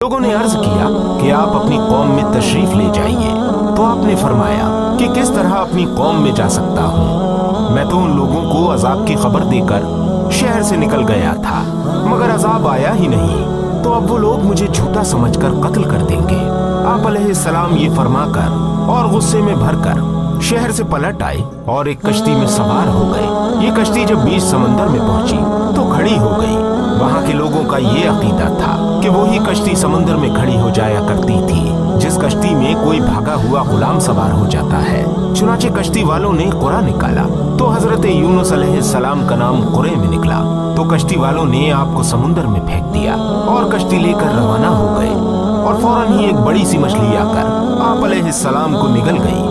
लोगों ने अर्ज किया कि आप अपनी कौम में तशरीफ ले जाइए। तो आपने फरमाया कि किस तरह अपनी कौम में जा सकता हूँ। मैं तो उन लोगों को अजाब की खबर देकर शहर से निकल गया था, मगर अजाब आया ही नहीं। तो अब वो लोग मुझे झूठा समझकर कत्ल कर देंगे। आप अलैहिस्सलाम ये फरमाकर और गुस्से में भरकर शहर से पलट आए और एक कश्ती में सवार हो गए। ये कश्ती जब बीच समंदर में पहुंची तो खड़ी हो गई। वहाँ के लोगों का ये अकीदा था कि वही कश्ती समंदर में खड़ी हो जाया करती थी जिस कश्ती में कोई भागा हुआ गुलाम सवार हो जाता है। चुनाचे कश्ती वालों ने कुरा निकाला तो हजरत यूनुस अलैहिस्सलाम का नाम कुरे में निकला। तो कश्ती वालों ने आपको समुंदर में फेंक दिया और कश्ती लेकर रवाना हो गए। और फौरन ही एक बड़ी सी मछली आकर आप अलैहिस्सलाम को निगल गई।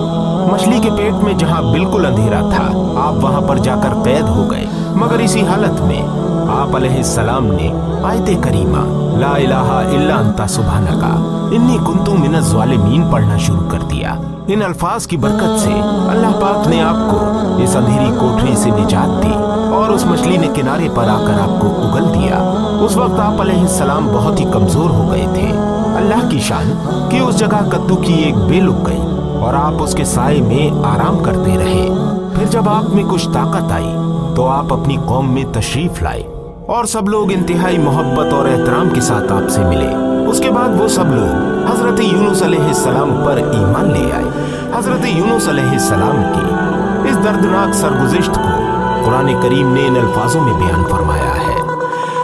मछली के पेट में जहाँ बिल्कुल अंधेरा था, आप वहाँ पर जाकर कैद हो गए। मगर इसी हालत में आप अलैहिस्सलाम ने आयते करीमा ला इलाहा इल्ला अंता सुब्हानका इन्नी कुन्तु मिनज़ ज़ालिमीन पढ़ना शुरू कर दिया। इन अल्फाज की बरकत से अल्लाह पाक ने आपको इस अंधेरी कोठरी से निजात दी और उस मछली ने किनारे पर आकर आपको उगल दिया। उस वक्त आप अलैहिस्सलाम बहुत ही कमजोर हो गए थे। अल्लाह की शान कि उस जगह कद्दू की एक बेल उग गई और आप उसके साए में आराम करते रहे। फिर जब आप में कुछ ताकत आई तो आप अपनी कौम में तशरीफ लाए और सब लोग इंतहाई मोहब्बत और एहतराम के साथ आपसे मिले। उसके बाद वो सब लोग हजरत यूनुस अलैहिस्सलाम पर ईमान ले आए। हजरत यूनुस अलैहिस्सलाम की इस दर्दनाक सरगुज़िश्त को कुरान करीम ने इन अल्फाजों में बयान फरमाया है।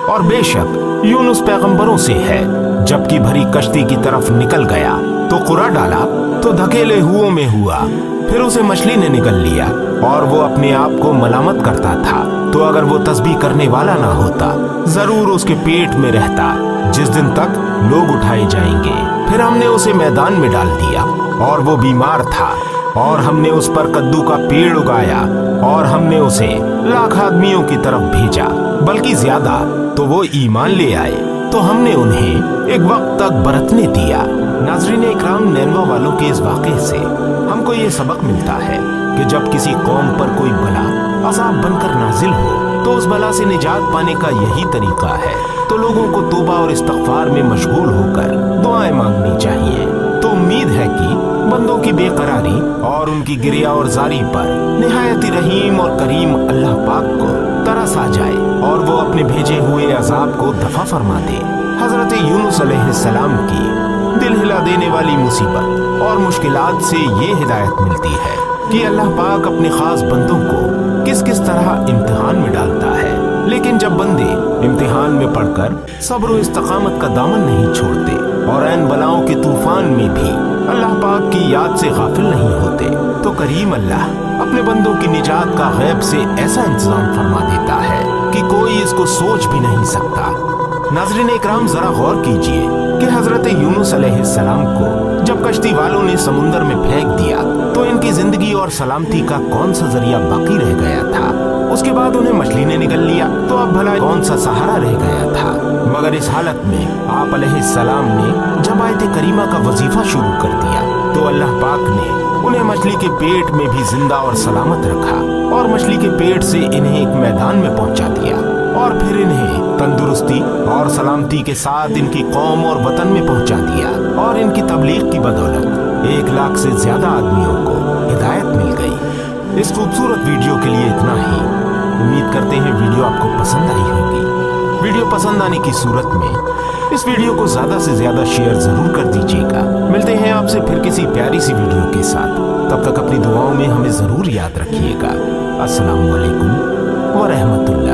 और बेशक यूनुस पैगंबरों से है, जबकि भरी कश्ती की तरफ निकल गया तो कुरा डाला तो धकेले हुओं में हुआ। फिर उसे मछली ने निगल लिया और वो अपने आप को मलामत करता था। तो अगर वो तस्बीह करने वाला ना होता जरूर उसके पेट में रहता जिस दिन तक लोग उठाए जाएंगे। फिर हमने उसे मैदान में डाल दिया और वो बीमार था और हमने उस पर कद्दू का पेड़ उगाया और हमने उसे लाख आदमियों की तरफ भेजा, बल्कि ज्यादा। तो वो ईमान ले आए तो हमने उन्हें एक वक्त तक बरतने दिया। नाज़रीन इकराम, नैनवा वालों के इस वाक़े से हमको ये सबक मिलता है कि जब किसी कौम पर कोई बला अज़ाब बनकर नाजिल हो तो उस बला से निजात पाने का यही तरीका है। तो लोगों को तौबा और इस्तिग़फ़ार में मशगूल होकर दुआएं मांगनी चाहिए। तो उम्मीद है कि बंदों की बेकरारी और उनकी गिरिया और जारी पर निहायत रहीम और करीम अल्लाह पाक को तरस आ जाए और वो अपने भेजे हुए अजाब को दफा फरमा दे। हजरत यूनुस अलैहिस्सलाम की दिल हिला देने वाली मुसीबत और मुश्किलात से ये हिदायत मिलती है कि अल्लाह पाक अपने खास बंदों को किस किस तरह इम्तिहान में डालता है। लेकिन जब बंदे इम्तिहान में पढ़कर सब्र और इस्तकामत का दामन नहीं छोड़ते और ऐन बलाओं के तूफान में भी अल्लाह पाक की याद से गाफिल नहीं होते तो करीम अल्लाह अपने बंदों की निजात का गैब से ऐसा इंतजाम फरमा देता है कि कोई इसको सोच भी नहीं सकता। नाज़रीन इकराम, जरा गौर कीजिए कि हजरत यूनुस अलैहिस्सलाम को जब कश्ती वालों ने समुंदर में फेंक दिया तो इनकी जिंदगी और सलामती का कौन सा जरिया बाकी रह गया था। उसके बाद उन्हें मछली ने निगल लिया तो अब भला कौन सा सहारा रह गया था। मगर इस हालत में आप अलैहिस्सलाम ने जब आयते करीमा का वजीफा शुरू कर दिया तो अल्लाह पाक ने उन्हें मछली के पेट में भी जिंदा और सलामत रखा और मछली के पेट से इन्हें एक मैदान में पहुंचा दिया और फिर इन्हें तंदुरुस्ती और सलामती के साथ इनकी कौम और वतन में पहुंचा दिया। और इनकी तबलीग की बदौलत 1 लाख से ज्यादा आदमियों को हिदायत मिल गई। इस खूबसूरत वीडियो के लिए इतना ही। उम्मीद करते हैं वीडियो आपको पसंद आई होगी। वीडियो पसंद आने की सूरत में इस वीडियो को ज्यादा से ज्यादा शेयर जरूर कर दीजिएगा। मिलते हैं आपसे फिर किसी प्यारी सी वीडियो के साथ। तब तक अपनी दुआओं में हमें जरूर याद रखिएगा। अस्सलामु अलैकुम व रहमतुल्लाह।